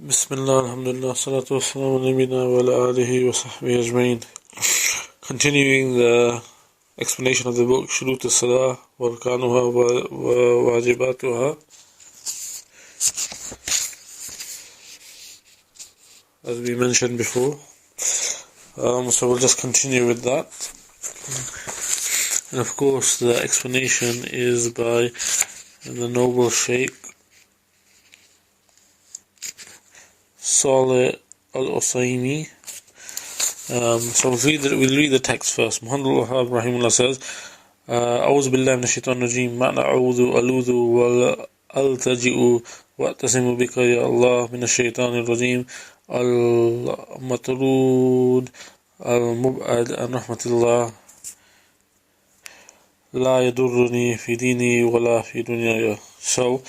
Bismillah, alhamdulillah, salatu wassalamu ala nabina wa ala alihi wa sahbihi ajma'in. Continuing the explanation of the book Shurut al-Salah wa arkanuha wa wajibatuha. As we mentioned before. So we'll just continue with that. And of course the explanation is by the noble Shaykh Saleh al Usaymee. So we'll read the text first. Muhammad ibn Abdul Wahaab rahimahullah says, أعوذ بالله من الشيطان الرجيم معنى أعوذ ألوذ والألتجئ وأعتصم بك يا الله من الشيطان الرجيم المطرود المبعد عن رحمة الله لا يضرني في ديني ولا في دنياي. So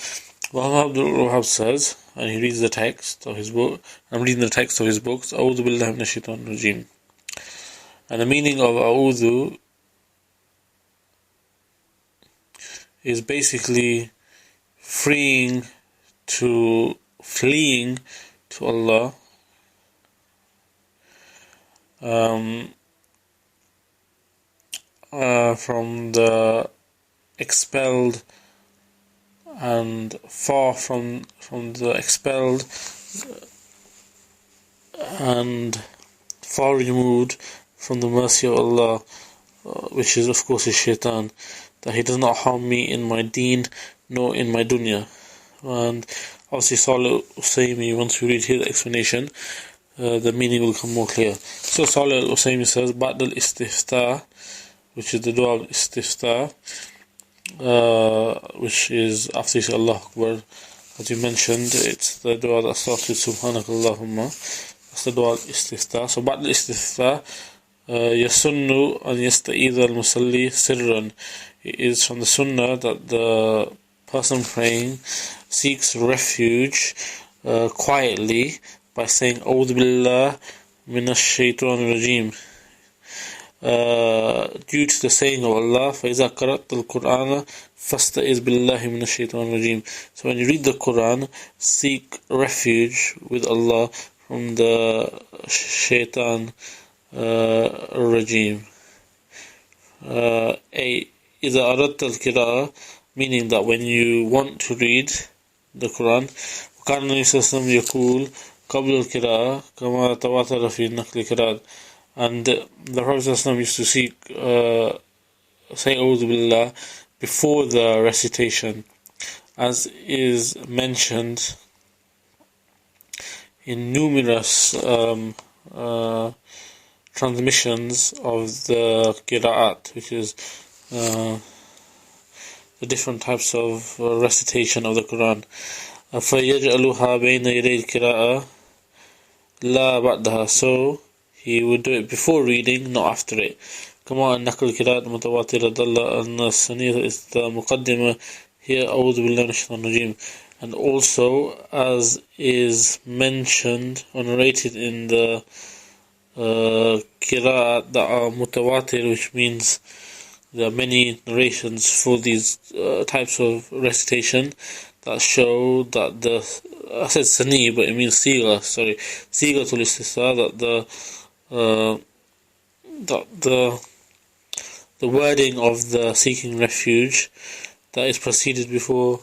Muhammad ibn Abdul Wahaab says, and he reads the text of his book. I'm reading the text of his books. أعوذ بالله من الشيطان الرجيم. And the meaning of أعوذ is basically fleeing to Allah, from the expelled and far from the expelled and far removed from the mercy of Allah, which is of course is shaitan, that he does not harm me in my deen nor in my dunya. And obviously Saleh al Usaymee, once we read his explanation, the meaning will become more clear. So Saleh al Usaymee says, Ba'd al-istiftah, which is the dua al-istiftah, which is after you say Allah Akbar, as you mentioned, it's the dua that starts with Subhanakallahumma. That's the dua al-istiftah. So Ba'd al-istiftah, yasunnu an yasta'idha al-musalli sirran. It is from the sunnah that the person praying seeks refuge quietly by saying A'udhu billah minash shaitanir rajim, due to the saying of Allah, فَإِذَا قَرَأْتَ الْقُرْآنَ فَاسْتَعِذْ بِاللَّهِ مِنَ الشَّيْطَانِ الرَّجِيمِ. So when you read the Quran, seek refuge with Allah from the shaitan rajim. إِذَا أَرَدْتَ الْقِرَاءَ, meaning that when you want to read the Quran, وَكَانَ النَّبِيُّ صَلَّى اللَّهُ عَلَيْهِ وسلم يقول قبل القراءة كما تواتر في نقل القراءة. And the Prophet ﷺ used to say A'udhu Billah before the recitation, as is mentioned in numerous transmissions of the qira'at, which is the different types of recitation of the Quran. فَيَجْعَلُهَا بَيْنَ يَدَيِ الْقِرَاءَ لَا بَعْدَهَا. So he would do it before reading, not after it. كما أن نقل القراءة المتواترة دل أن السنية is the مقدمة here أعوذ بالله من الشيطان الرجيم. And also, as is mentioned or narrated in the qira'at that are mutawatir, which means there are many narrations for these types of recitation that show that I said sani, but it means siga tul istithna, that the wording of the seeking refuge that is preceded before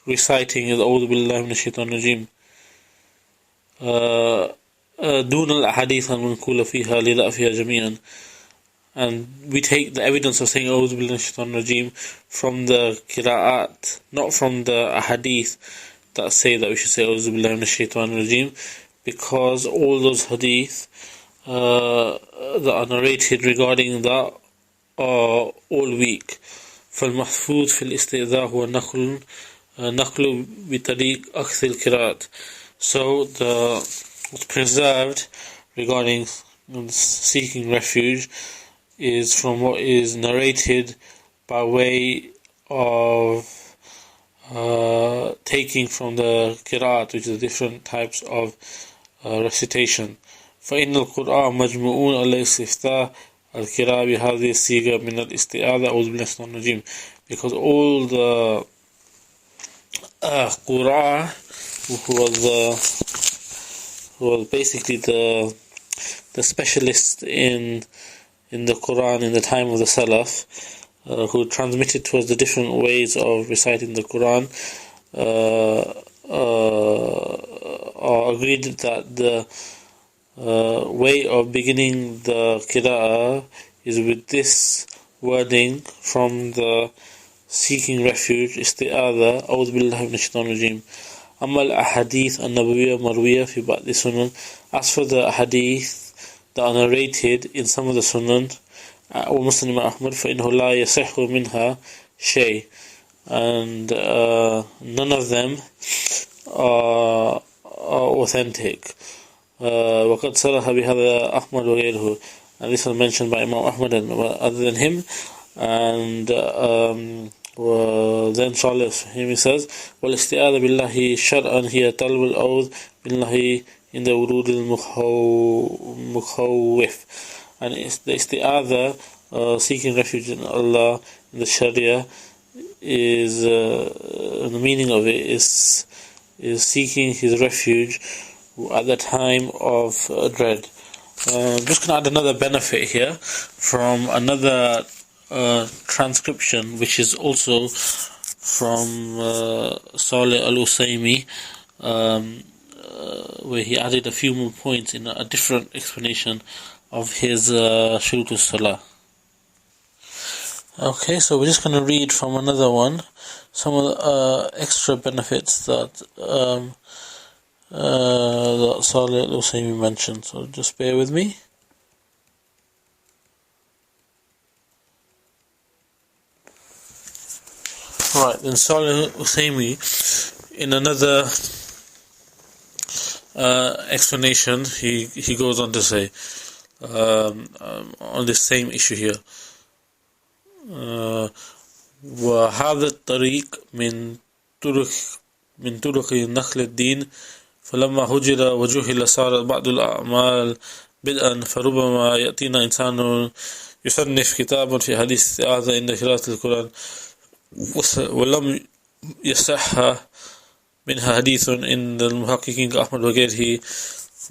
reciting is A'udhu Billahi Minash Shaitanir Rajim. دون الأحاديث المنقولة فيها لضعفها جميعا. And we take the evidence of saying A'udhu Billahi Minash Shaitanir Rajim from the qira'at, not from the ahadith that say that we should say A'udhu Billahi Minash Shaitanir Rajim, because all those hadith that are narrated regarding that are all weak. فالمحفوظ في الاستئذاء هو نقل بطريق أخذ القراءات. So what's preserved regarding seeking refuge is from what is narrated by way of taking from the qira'at, which is different types of recitation. فإن القرآن مجموعون على استفتاء القراءة بهذه الصيغة من الاستعاذة أعوذ بالله من الشيطان الرجيم, because all the Qur'an who was basically the specialist in the Quran in the time of the Salaf, who transmitted to us the different ways of reciting the Quran, agreed that the way of beginning the Qira'ah is with this wording from the seeking refuge, isti'adha, أعوذ بالله من الشيطان الرجيم. أما الأحاديث النبوية مروية في بعض السنن. As for the hadith that are narrated in some of the sunan, ومسلم أحمد فإنه لا يصح منها شيء, and none of them are authentic. وقد صرح بهذا أحمد وغيره, and this was mentioned by Imam Ahmad and other than him. And then Saleh al Usaymee says, والاستعاذة بالله شرعا هي طلب الأعوذ بالله in the ورود المخوف. And it's the isti'adha, seeking refuge in Allah in the Sharia, is the meaning of it is seeking his refuge at the time of dread. I'm just going to add another benefit here from another transcription, which is also from Saleh al Usaymee, where he added a few more points in a different explanation of his Shurut al-Salah. Okay, so we're just going to read from another one some of the extra benefits that Saleh al Usaymee mentioned. So just bear with me. Right, then Saleh al Usaymee, in another explanation, he goes on to say, on this same issue here, وهذا الطريق من طرق نخل الدين، فلما هجر وجهل صار بعض الأعمال بدءا، فربما يأتينا إنسان يصنف كتابا في حديث استعاذة عند قراءة القرآن ولم يصح منها حديث عند المحققين كأحمد وغيره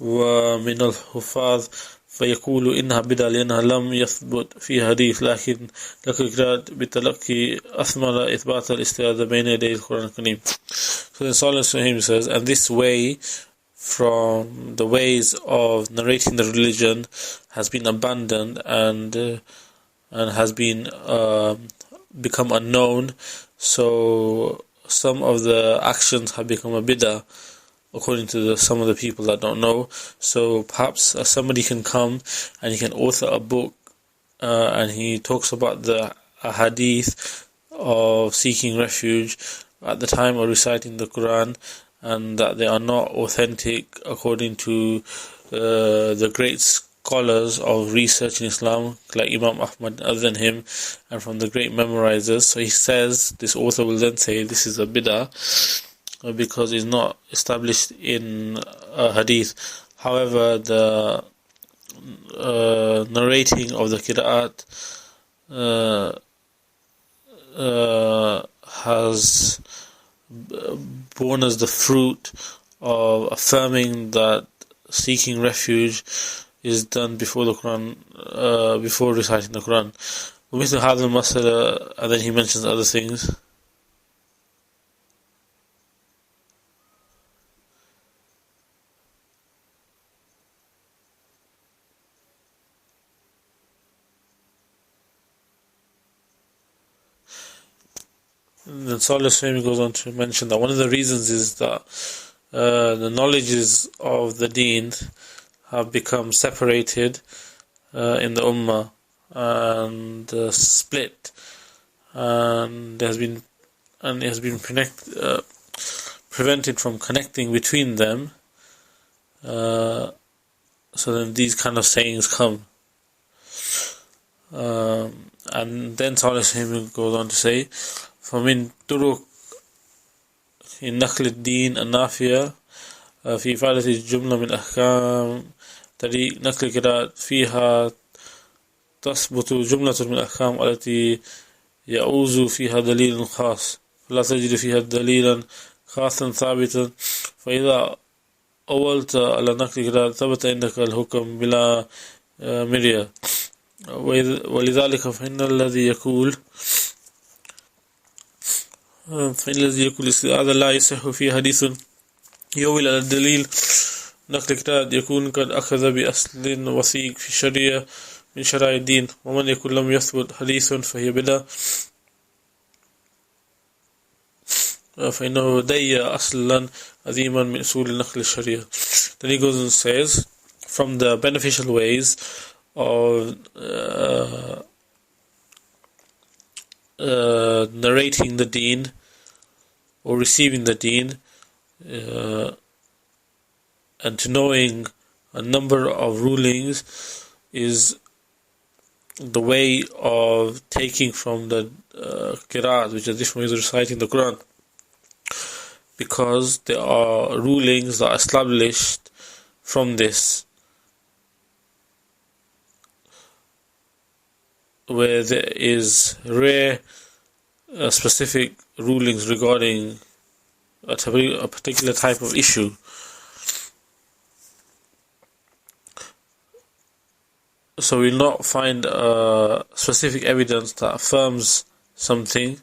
ومن الحفاظ، فيقول إنها بدعة لأنها لم يثبت فيها حديث، لكن القراءة بتلقي أثمر إثبات الاستعاذة بين يدي القرآن الكريم. So then Saleh al Usaymee says, and this way from the ways of narrating the religion has been abandoned and has been become unknown. So some of the actions have become a bid'ah according to some of the people that don't know. So perhaps somebody can come and he can author a book and he talks about the hadith of seeking refuge at the time of reciting the Quran, and that they are not authentic according to the great scholars of research in Islam like Imam Ahmad, other than him, and from the great memorizers. So he says, this author will then say this is a bid'ah because it's not established in a hadith. However, the narrating of the qira'at has borne us the fruit of affirming that seeking refuge is done before the Quran, before reciting the Quran. ومثل هذا المسألة, and then he mentions other things. And then Saleh al Usaymee goes on to mention that one of the reasons is that the knowledges of the deen have become separated in the ummah and split, and it has been prevented from connecting between them. So then these kind of sayings come, and then Saleh al Usaymee goes on to say, فمن طرق النقل الدين النافية في إفادة الجملة من أحكام طريق نقل القراءة فيها تثبت جملة من الأحكام التي يعوز فيها دليل خاص، فلا تجد فيها دليلا خاصا ثابتا، فإذا أولت على نقل قراءة ثبت عندك الحكم بلا مرية. ولذلك فإن الذي يقول هذا لا يصح في حديث يويل على الدليل نقل قراءة يكون قد أخذ بأصل وثيق في الشريعة من شرائع الدين. ومن يكون لم يثبت حديث فهي بدعة فإنه ضيع أصلا عظيما من أصول نقل الشريعة. Then he goes and says, from the beneficial ways of narrating the deen or receiving the deen, and to knowing a number of rulings, is the way of taking from the qira'at, which are different ways of reciting the Quran, because there are rulings that are established from this, where there is rare specific rulings regarding a particular type of issue. So we'll not find specific evidence that affirms something.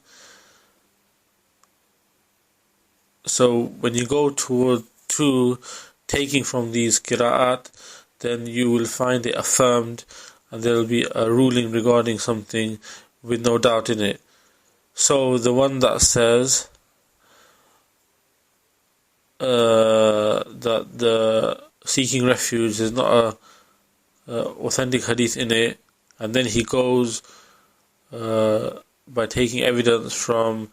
So when you go to taking from these qira'at, then you will find it affirmed, and there will be a ruling regarding something with no doubt in it. So the one that says that the seeking refuge is not a authentic hadith in it, and then he goes by taking evidence from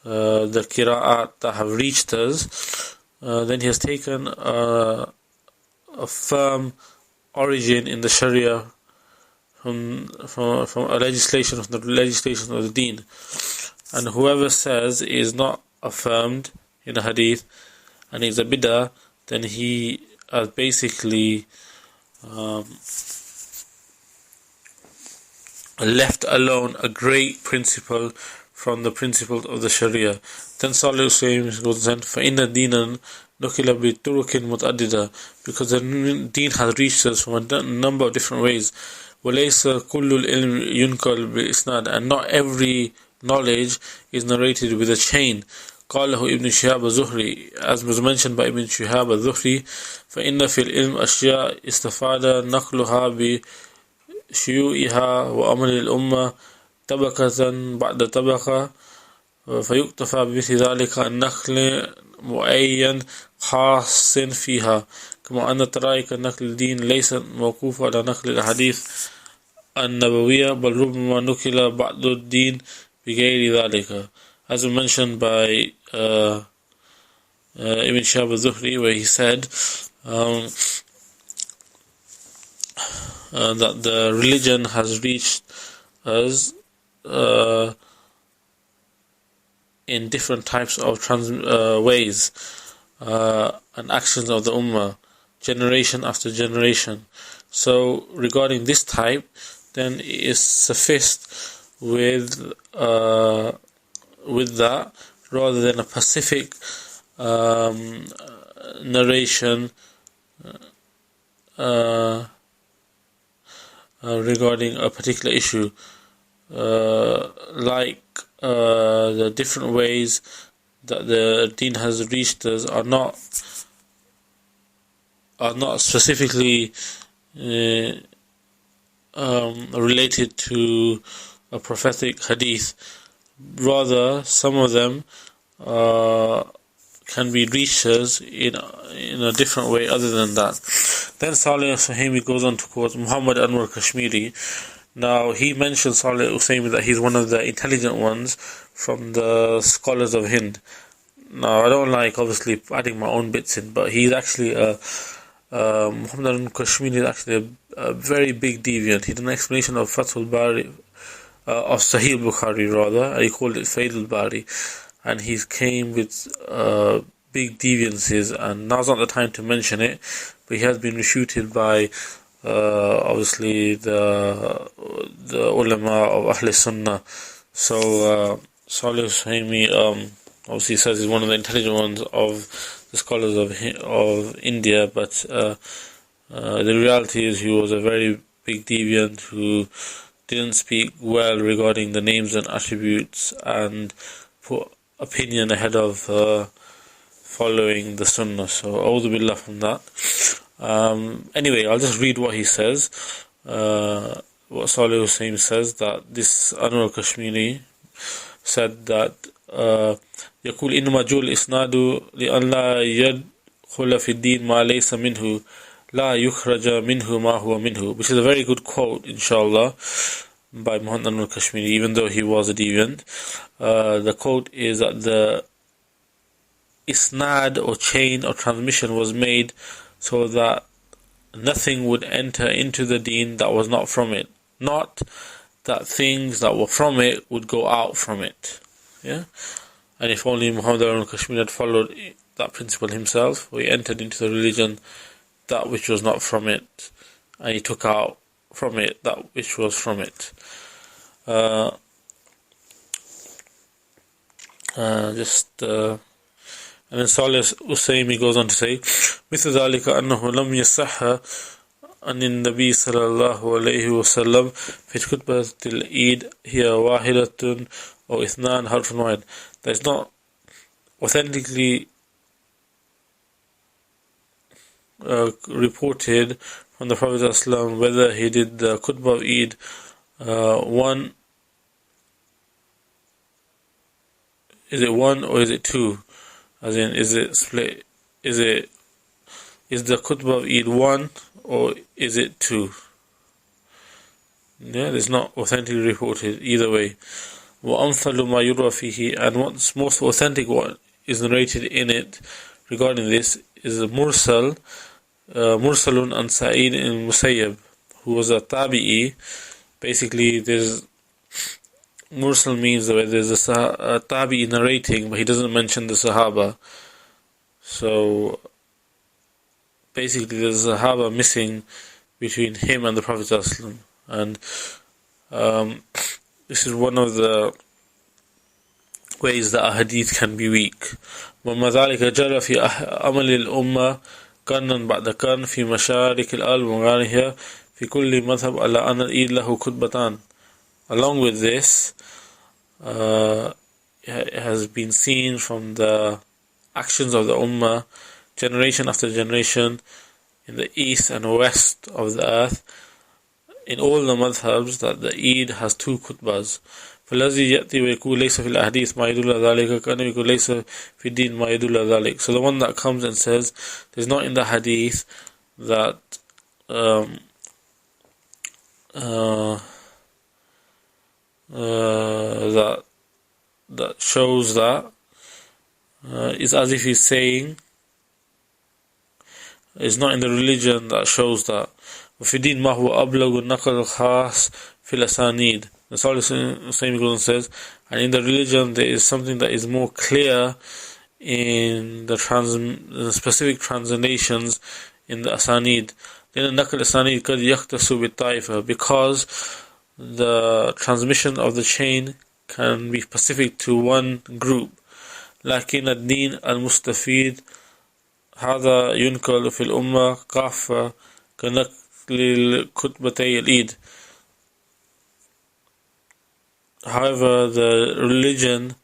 the qira'at that have reached us, then he has taken a firm origin in the Sharia from a legislation, from the legislation of the deen. And whoever says is not affirmed in a hadith and is a bid'ah, then he has basically left alone a great principle from the principles of the Sharia. Then Saleh al Usaymee goes on, فَإِنَّ دِينًا نُقِلَ بِطُرُقٍ مُتَعَدِّدَةٍ, because the deen has reached us from a number of different ways. وَلَيْسَ كُلُّ الْعِلْمِ يُنْقَلُ بِإِسْنَادٍ, and not every knowledge is narrated with a chain. قاله ابن شهاب الزهري, as was mentioned by Ibn Shihab al-Zuhri, فإن في العلم أشياء استفاد نقلها بشيوعها وأمر الأمة طبقة بعد طبقة فيكتفى بمثل ذلك النقل معين خاص فيها، كما أن طرائق نقل الدين ليست موقوفة على نقل الأحاديث النبوية بل ربما نقل بعض الدين بغير ذلك, as mentioned by Ibn Shihab al-Zuhri, where he said that the religion has reached us in different types of ways and actions of the Ummah, generation after generation. So regarding this type, then it is sufficed with that, rather than a specific narration regarding a particular issue, like the different ways that the deen has reached us are not specifically related to a prophetic hadith. Rather, some of them can be reached us in a different way other than that. Then Saleh al Usaymee goes on to quote Muhammad ibn Kashmiri. Now, he mentions Saleh al Usaymee that he's one of the intelligent ones from the scholars of Hind. Now, I don't like, obviously, adding my own bits in, but he's actually Muhammad ibn Kashmiri is actually a very big deviant. He did an explanation of Fathul Bari, of Sahih Bukhari rather, he called it Faid al-Bari, and he came with big deviances, and now's not the time to mention it, but he has been refuted by obviously the ulama of Ahl Sunnah. So Saleh al Usaymee obviously he says he's one of the intelligent ones of the scholars of India, but the reality is he was a very big deviant who didn't speak well regarding the names and attributes and put opinion ahead of following the sunnah. So, a'udhu billah from that. Anyway, I'll just read what he says. What Saleh al Usaymee says, that this Anwar Kashmiri said that يقول إنما جُعِلَ الإسناد لأن لا يدخل في الدين ما ليس منه لا يخرج منه ما هو منه, which is a very good quote, inshallah, by Muhammad ibn Kashmiri, even though he was a deviant. The quote is that the isnad or chain or transmission was made so that nothing would enter into the deen that was not from it, not that things that were from it would go out from it. Yeah, and if only Muhammad ibn Kashmir had followed that principle himself, he entered into the religion that which was not from it, and he took out from it that which was from it. And then Saleh al Usaymee goes on to say, مثل ذلك أنه لم يصح أن النبي صلى الله عليه وسلم في خطبة العيد هي واحدة أو اثنان حرف واحد. That is not authentically reported from the Prophet ﷺ whether he did the khutbah of Eid one, is it one or is it two? As in, is it split? Is the khutbah of Eid one or is it two? Yeah, it's not authentically reported either way. وَأَمْثَلُ مَا يُرَى فِيهِ, and what's most authentic, what is narrated in it regarding this, is a Mursalun an Sa'id ibn Musayyab, who was a Tabi'i. Basically, there's Mursal means that there's a Tabi'i narrating, but he doesn't mention the Sahaba. So basically, there's a Sahaba missing between him and the Prophet ﷺ. And this is one of the ways that a hadith can be weak. وَمَا ذَلِكَ جَرَى فِي أَمَلِ الْأُمَّةِ قَرْنًا بَعْدَ قَرْنٍ فِي مَشَارِكِ الْأَرْضِ وَمَغَارِبِهَا فِي كُلِّ مَذْهَبٍ عَلَى أَنَّ الْعِيدَ لَهُ خُطْبَتَانِ. Along with this, it has been seen from the actions of the Ummah, generation after generation, in the east and west of the earth, in all the madhabs, that the Eid has two khutbahs. فَالَّذِي يَأْتِي وَيَقُولُ لَيْسَ فِي الْأَحَادِيثِ مَا يَدُلُّ ذَلِكَ كَأَنَّهُ يَقُولُ لَيْسَ فِي الدِّينِ مَا يَدُلُّ ذَلِكَ. So the one that comes and says there's not in the hadith that that shows that, is as if he's saying it's not in the religion that shows that. وفي الدين ما هو أبلغ النقل الخاص في الأسانيد. The Saleh al Usaymee goes and says, and in the religion there is something that is more clear in the specific translations in the asanid. لأن نقل الأسانيد قد يختص بالطائفة, because the transmission of the chain can be specific to one group. لكن الدين المستفيد هذا ينقل في الأمة كافة كنقل الخطبتي العيد. However, the religion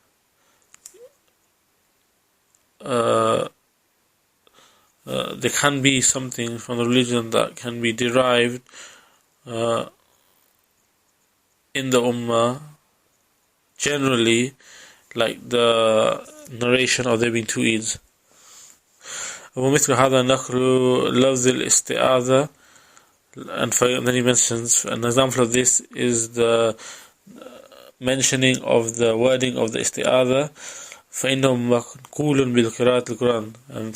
there can be something from the religion that can be derived in the Ummah generally, like the narration of there being two Eids. ومثل هذا نقل لفظ الاستعاذة, and then he mentions an example of this is the mentioning of the wording of the isti'adha, فإنه مقول بالقراءة القرآن, and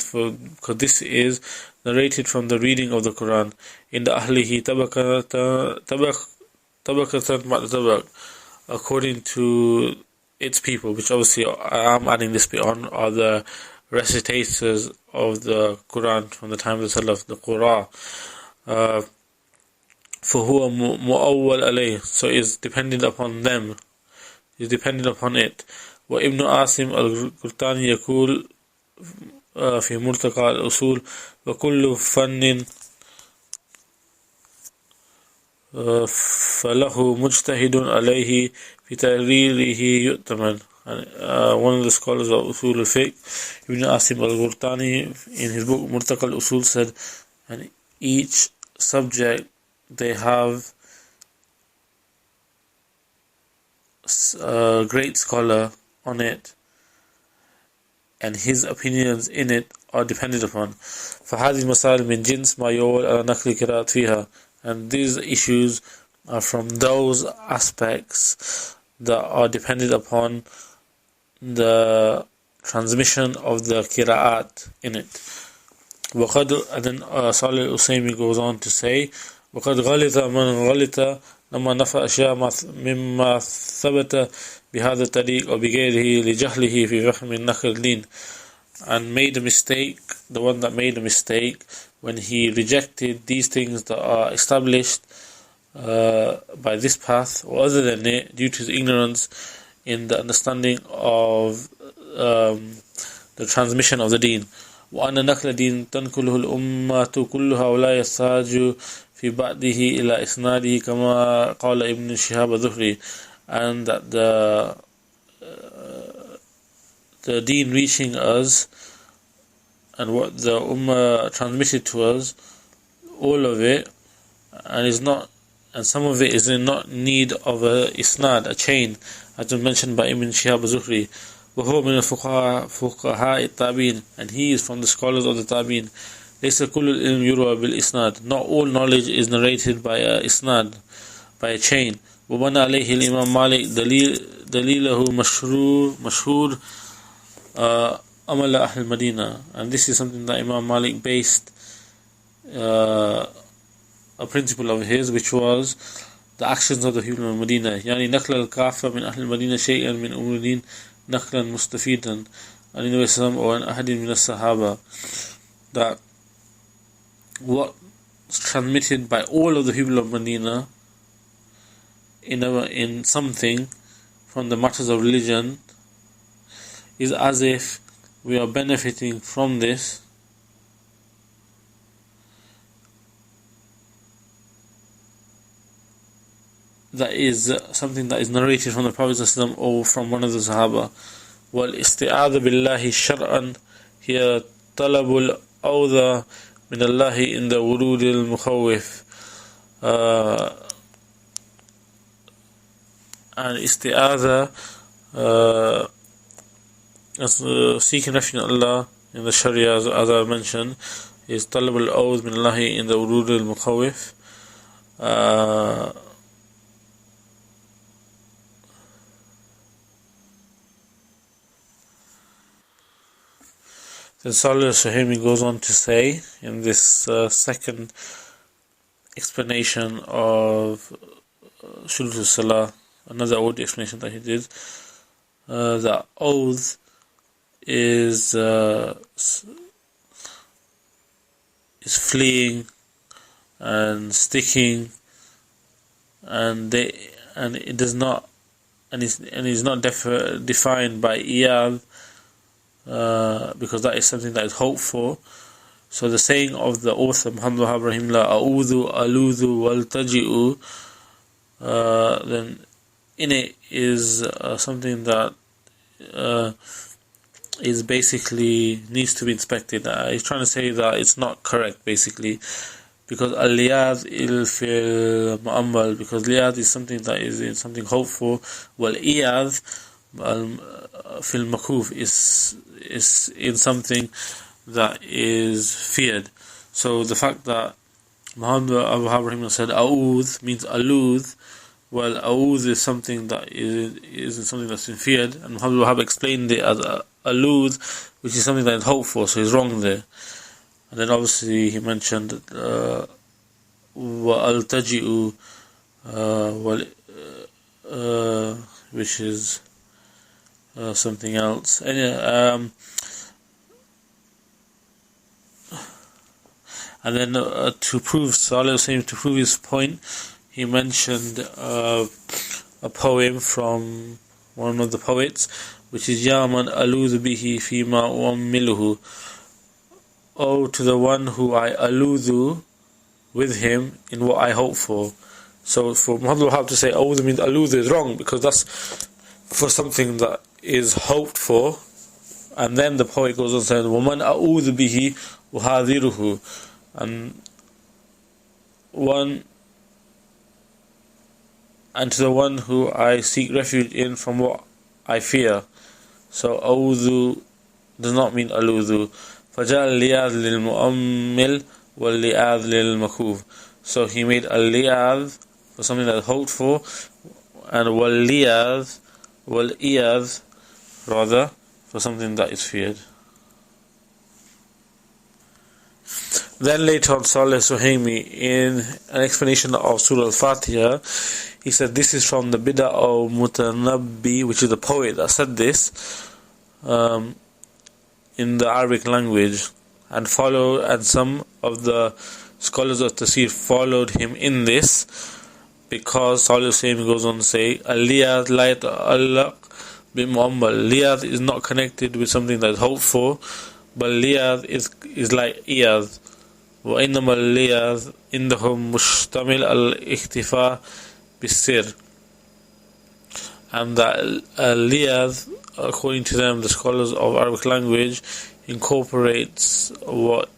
because this is narrated from the reading of the Quran. In the أهله طبقة بعد طبق, according to its people, which obviously I am adding this bit on, are the recitators of the Quran from the time of the Salaf, the Qur'an. فهو مؤول عليه, so is dependent upon them, is dependent upon it. وابن عاصم القرطاني يقول في مرتقى الأصول وكل فن فله مجتهد عليه في تقريره يؤتمن. One of the scholars of Usul al-Fiqh, Ibn Asim al-Ghurtani, in his book Murtaqa al-Usul said, and each subject they have a great scholar on it, and his opinions in it are depended upon. فهذه المسائل من جنس ما يول على نقل القراءات فيها, and these issues are from those aspects that are dependent upon the transmission of the qira'at in it. And then Saleh al Usaymee goes on to say, وقد غلط من غلط لما نفى أشياء مما ثبت بهذا الطريق وبغيره لجهله في فهم النقل الدين, and made a mistake, the one that made a mistake when he rejected these things that are established by this path or other than it due to his ignorance in the understanding of the transmission of the deen. وأن نقل الدين تنقله الأمة كلها ولا يحتاج في بعده إلى إسناده كما قال ابن شهاب الزهري, and that the deen reaching us and what the ummah transmitted to us, all of it, and some of it is in not need of a isnad, a chain, as mentioned by Ibn Shihab al-Zuhri. وهو من فقهاء التابعين, and he is from the scholars of the tabi'in. ليس كل العلم يروى بالإسناد, not all knowledge is narrated by a isnad, by a chain. وبنى عليه الإمام مالك دليله مشهور أمل أهل المدينة, and this is something that Imam Malik based a principle of his, which was the actions of the people of Medina. يعني نقل الكافة من أهل المدينة شيئا من أمور الدين نقلا مستفيدا عن النبي صلى الله عليه وسلم وعن أحد من الصحابة, that what is transmitted by all of the people of Medina in something from the matters of religion is as if we are benefiting from this that is something that is narrated from the Prophet ﷺ or from one of the Sahaba. والاستعاذة بالله شرعا هي طلب الأوذى من الله عند ورود المخوف. And isti'adha, seeking refuge in Allah in the Sharia, as I mentioned, is talab al-awd min Allah in the urud al-mukhawif. Then Saleh al Usaymee goes on to say in this second explanation of Shurut al-Salah, another old explanation that he did, that oath is fleeing and sticking, and it does not, and is not defined by iyad, because that is something that is hoped for. So the saying of the author Muhammad ibn Abdul Wahaab, a'udhu, aludhu, waltaji'u, then in it is something that is basically needs to be inspected. He's trying to say that it's not correct, basically, because al-liyad fil mu'ammal, because liyad is something that is in something hopeful, while iyad fil makuf is in something that is feared. So the fact that Muhammad ibn Abdul Wahaab said a'udh means aludh, well, a'udh is something that is something that's been feared, and Muhammad ibn Abdul Wahaab explained it as aludh, which is something that is hoped for, so he's wrong there. And then obviously he mentioned wa'altaji'u, which is something else. Anyway, and then to prove Saleh al Usaymee, to prove his point, he mentioned a poem from one of the poets, which is Ya man aludhu bihi fima uammiluhu, O to the one who I aludhu with him in what I hope for. So for Muhammad ibn Abdul Wahaab to say aludhu means aludhu is wrong, because that's for something that is hoped for. And then the poet goes on saying, وَمَنْ أَعُوذُ بِهِ وَحَاذِرُهُ, and to the one who I seek refuge in from what I fear. So أعوذ does not mean aludhu. فَجَعَلْ لِيَاذ لِلْمُؤَمِّلِ وَالْلِيَاذ لِلْمَكُوفِ. So he made a li'adh for something that is hoped for, and wal-liyadh rather for something that is feared. Then later on, Saleh al Usaymee, in an explanation of Surah Al-Fatiha, he said this is from the Bid'ah of Mutanabbi, which is the poet that said this in the Arabic language, and some of the scholars of Tafsir followed him in this, because Saleh al Usaymee goes on to say, Al-liyad la yata'allaq bi-mu'ammal. Liyad is not connected with something that is hoped for, but liyad is like iyad. وإنما اللياذ عندهم مشتمل الاختفاء بالسر. And that liyadh, according to them, the scholars of Arabic language, incorporates what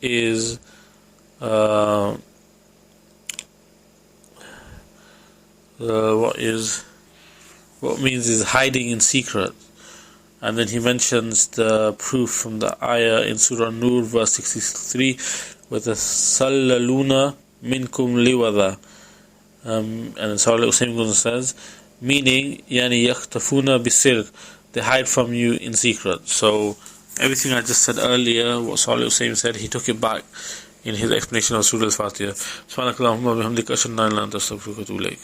is what means is hiding in secret. And then he mentions the proof from the ayah in Surah Nur verse 63, with the sallaluna minkum liwada, and Saleh al Usaymee says, meaning yani yakhtafuna bisir, they hide from you in secret. So everything I just said earlier, what Saleh al Usaymee said, he took it back in his explanation of Surah Al-Fatiha. Subhanakallahumma bihamdika ashhadu an la ilaha illa anta astaghfiruka wa atubu ilayk.